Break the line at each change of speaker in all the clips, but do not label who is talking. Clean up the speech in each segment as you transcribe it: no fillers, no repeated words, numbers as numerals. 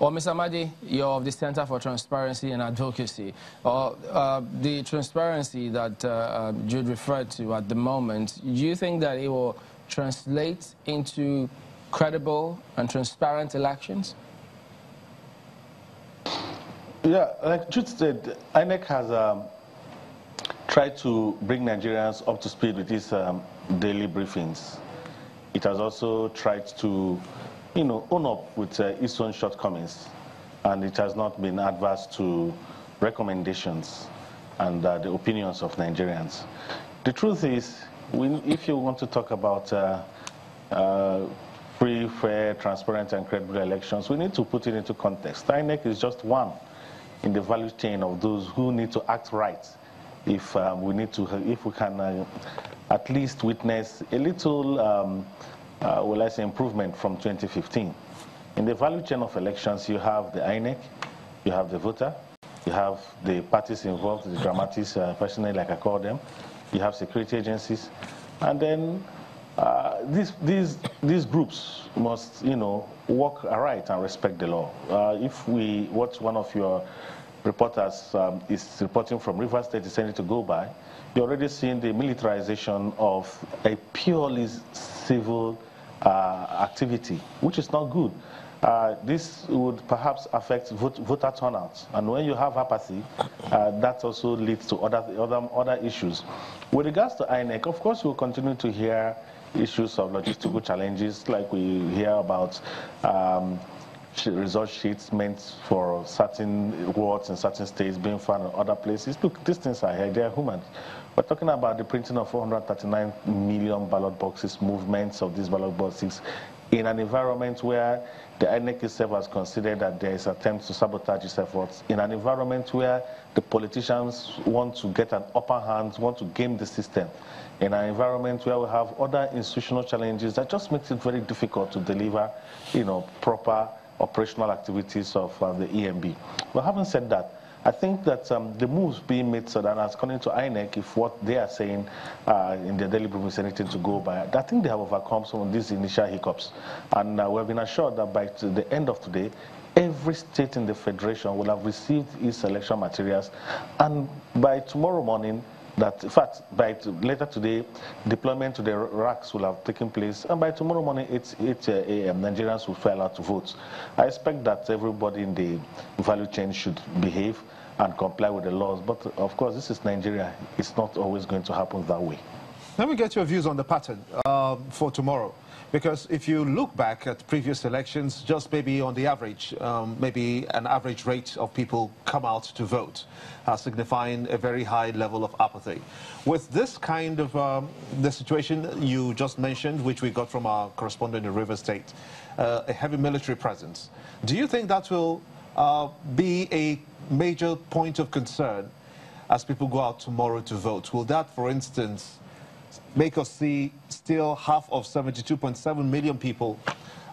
Well, Mr. Madi, you're of the Center for Transparency and Advocacy. The transparency that Jude referred to at the moment, do you think that it will translate into credible and transparent elections?
Yeah, like Jude said, INEC has tried to bring Nigerians up to speed with its daily briefings. It has also tried to, own up with its own shortcomings, and it has not been adverse to recommendations and the opinions of Nigerians. The truth is, if you want to talk about free, fair, transparent, and credible elections, we need to put it into context. INEC is just one in the value chain of those who need to act right. If we can at least witness a little, improvement from 2015. In the value chain of elections, you have the INEC, you have the voter, you have the parties involved, the dramatists, personally, like I call them, you have security agencies, and then these groups must, work aright and respect the law. What one of your reporters is reporting from Rivers State is saying to go by, you're already seeing the militarization of a purely civil activity, which is not good. This would perhaps affect voter turnout, and when you have apathy, that also leads to other issues. With regards to INEC, of course, we'll continue to hear issues of logistical challenges, like we hear about result sheets meant for certain wards in certain states being found in other places. Look, these things are here, they are human. We're talking about the printing of 439 million ballot boxes, movements of these ballot boxes, in an environment where the INEC itself has considered that there is attempts to sabotage its efforts, in an environment where the politicians want to get an upper hand, want to game the system, in an environment where we have other institutional challenges that just makes it very difficult to deliver, proper operational activities of the EMB. But having said that, I think that the moves being made so that according to INEC, if what they are saying in their daily briefing is anything to go by, I think they have overcome some of these initial hiccups. And we've been assured that by the end of today, every state in the Federation will have received its election materials. And by tomorrow morning, in fact, by later today, deployment to the racks will have taken place, and by tomorrow morning, 8 a.m., Nigerians will file out to vote. I expect that everybody in the value chain should behave and comply with the laws, but of course, this is Nigeria. It's not always going to happen that way.
Let me get your views on the pattern for tomorrow. Because if you look back at previous elections, just maybe on the average, maybe an average rate of people come out to vote, signifying a very high level of apathy. With this kind of the situation you just mentioned, which we got from our correspondent in Rivers State, a heavy military presence, do you think that will be a major point of concern as people go out tomorrow to vote? Will that, for instance, make us see still half of 72.7 million people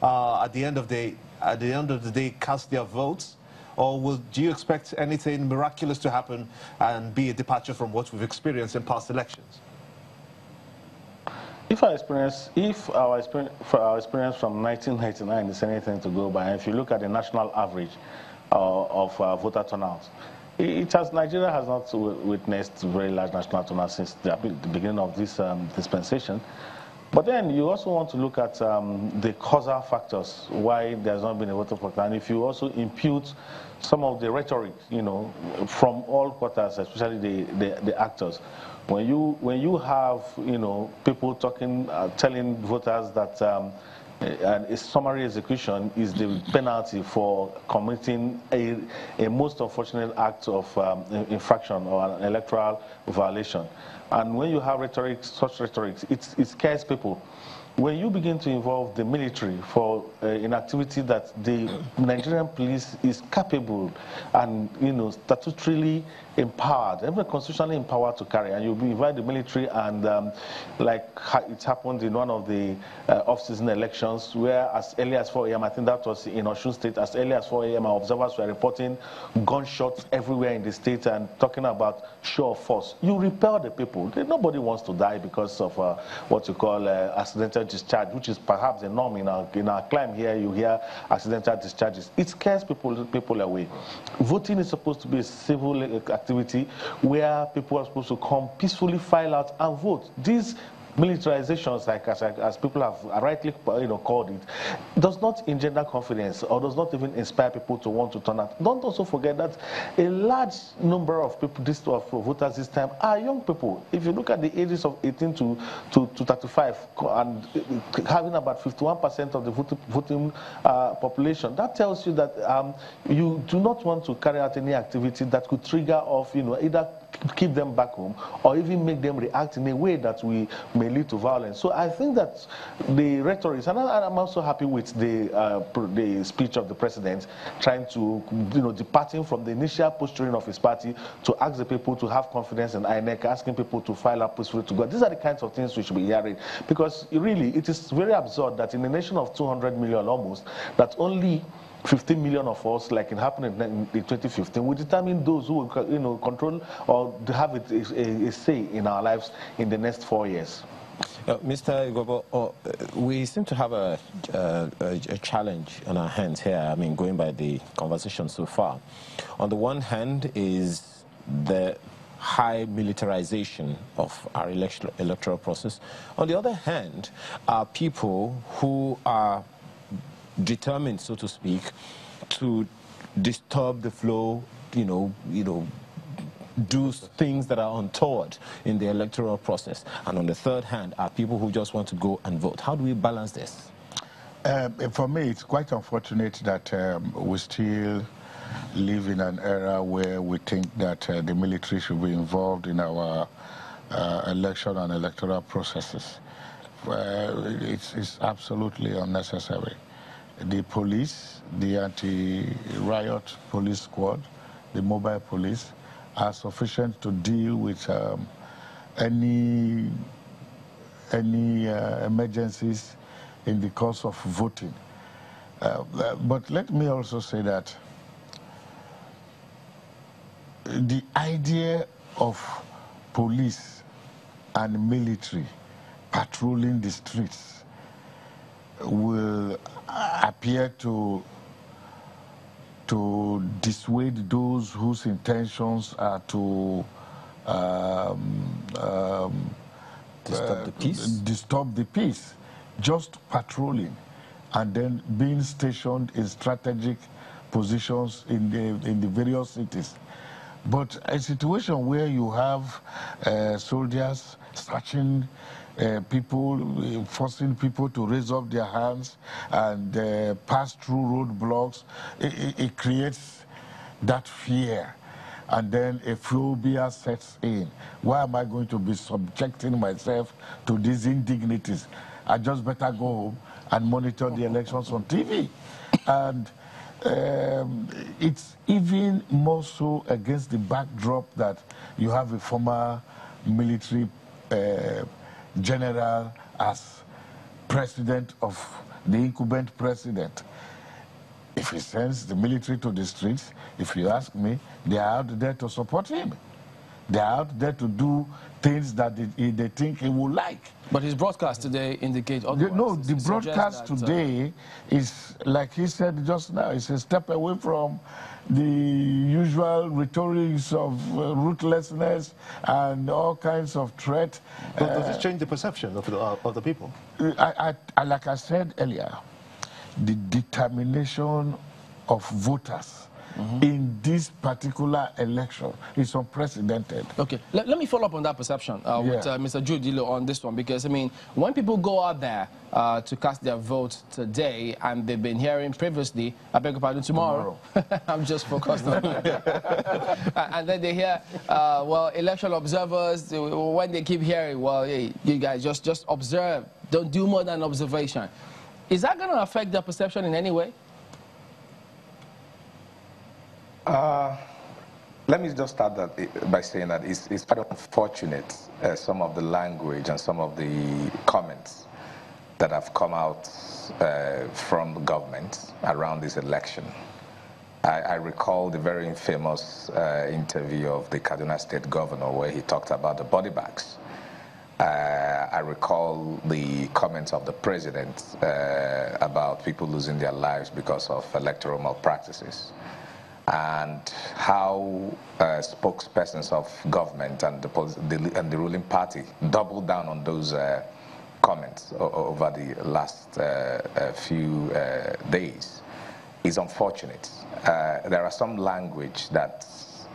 at the end of the day cast their votes, or do you expect anything miraculous to happen and be a departure from what we've experienced in past elections?
If our experience from 1999 is anything to go by, if you look at the national average of voter turnout, Nigeria has not witnessed very large national turnout since the beginning of this dispensation. But then you also want to look at the causal factors, why there's not been a voter factor. And if you also impute some of the rhetoric, from all quarters, especially the actors, when you have, people talking, telling voters that a summary execution is the penalty for committing a most unfortunate act of infraction or an electoral violation. And when you have such rhetoric, it scares people. When you begin to involve the military for an activity that the Nigerian police is capable and statutorily empowered, even constitutionally empowered to carry, and you invite the military, and like it happened in one of the off-season elections, where as early as 4 a.m., I think that was in Osun State, as early as 4 a.m., our observers were reporting gunshots everywhere in the state and talking about show of force. You repel the people. Nobody wants to die because of what you call accidental discharge, which is perhaps a norm in our climb here. You hear accidental discharges. It scares people away. Voting is supposed to be a civil activity where people are supposed to come peacefully, file out and vote. These militarizations, like as people have rightly called it, does not engender confidence or does not even inspire people to want to turn out. Don't also forget that a large number of people, voters this time, are young people. If you look at the ages of 18 to 35 and having about 51% of the voting population, that tells you that you do not want to carry out any activity that could trigger off, either keep them back home or even make them react in a way that may lead to violence. So I think that the rhetoric, and I'm also happy with the speech of the president, trying to, departing from the initial posturing of his party to ask the people to have confidence in INEC, asking people to file up peacefully to God. These are the kinds of things we should be hearing, because really it is very absurd that in a nation of 200 million almost, that only 15 million of us, like it happened in 2015, we determine those who will, control or have a say in our lives in the next 4 years.
Mr. Igobo, we seem to have a challenge on our hands here. I mean, going by the conversation so far. On the one hand is the high militarization of our electoral process. On the other hand, are people who are determined, so to speak, to disturb the flow, do things that are untoward in the electoral process. And on the third hand, are people who just want to go and vote. How do we balance this?
For me, it's quite unfortunate that we still live in an era where we think that the military should be involved in our election and electoral processes. It's absolutely unnecessary. The police, the anti-riot police squad, the mobile police are sufficient to deal with any emergencies in the course of voting. But let me also say that the idea of police and military patrolling the streets will appear to dissuade those whose intentions are to disturb the peace. Just patrolling and then being stationed in strategic positions in the various cities. But a situation where you have soldiers searching people, forcing people to raise up their hands and pass through roadblocks, it creates that fear. And then a phobia sets in. Why am I going to be subjecting myself to these indignities? I just better go home and monitor the elections on TV. And it's even more so against the backdrop that you have a former military general as president of the incumbent president. If he sends the military to the streets, if you ask me, they are out there to support him. They are out there to do things that they think he will like.
But his broadcast today indicates otherwise.
No, the broadcast today is, like he said just now, it's a step away from the usual rhetorics of ruthlessness and all kinds of threat.
But does this change the perception of the people?
Like I said earlier, the determination of voters in this particular election is unprecedented.
Okay, let me follow up on that perception with Mr. Judilo on this one, because, I mean, when people go out there to cast their vote today, and they've been hearing previously, I beg your pardon, tomorrow. I'm just focused on that. And then they hear, well, election observers, when they keep hearing, well, hey, you guys just observe, don't do more than observation. Is that going to affect their perception in any way?
Let me just start that by saying that it's quite unfortunate, some of the language and some of the comments that have come out from the government around this election. I recall the very famous interview of the Kaduna State governor where he talked about the body bags. I recall the comments of the president about people losing their lives because of electoral malpractices, and how spokespersons of government and the ruling party doubled down on those comments over the last few days is unfortunate. There are some language that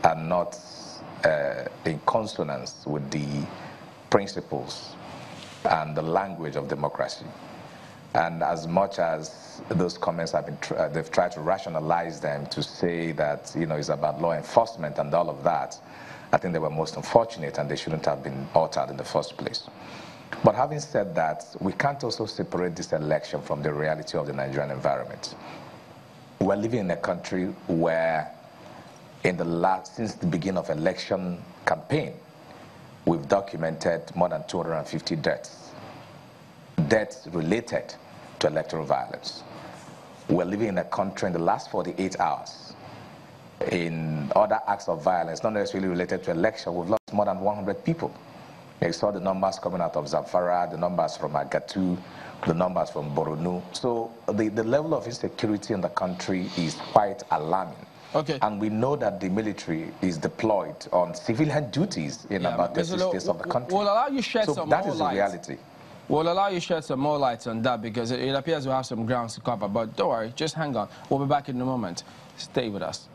are not in consonance with the principles and the language of democracy. And as much as those comments have been, they've tried to rationalize them to say that, you know, it's about law enforcement and all of that, I think they were most unfortunate and they shouldn't have been uttered in the first place. But having said that, we can't also separate this election from the reality of the Nigerian environment. We're living in a country where since the beginning of election campaign, we've documented more than 250 deaths related to electoral violence. We're living in a country in the last 48 hours in other acts of violence, not necessarily related to election. We've lost more than 100 people. You saw the numbers coming out of Zamfara, the numbers from Agatu, the numbers from Borno. So the level of insecurity in the country is quite alarming.
Okay.
And we know that the military is deployed on civilian duties in about 30 states of the country.
We'll allow you shed some
that
more
is
light.
the reality.
We'll allow you shed some more light on that because it appears we have some grounds to cover. But don't worry, just hang on. We'll be back in a moment. Stay with us.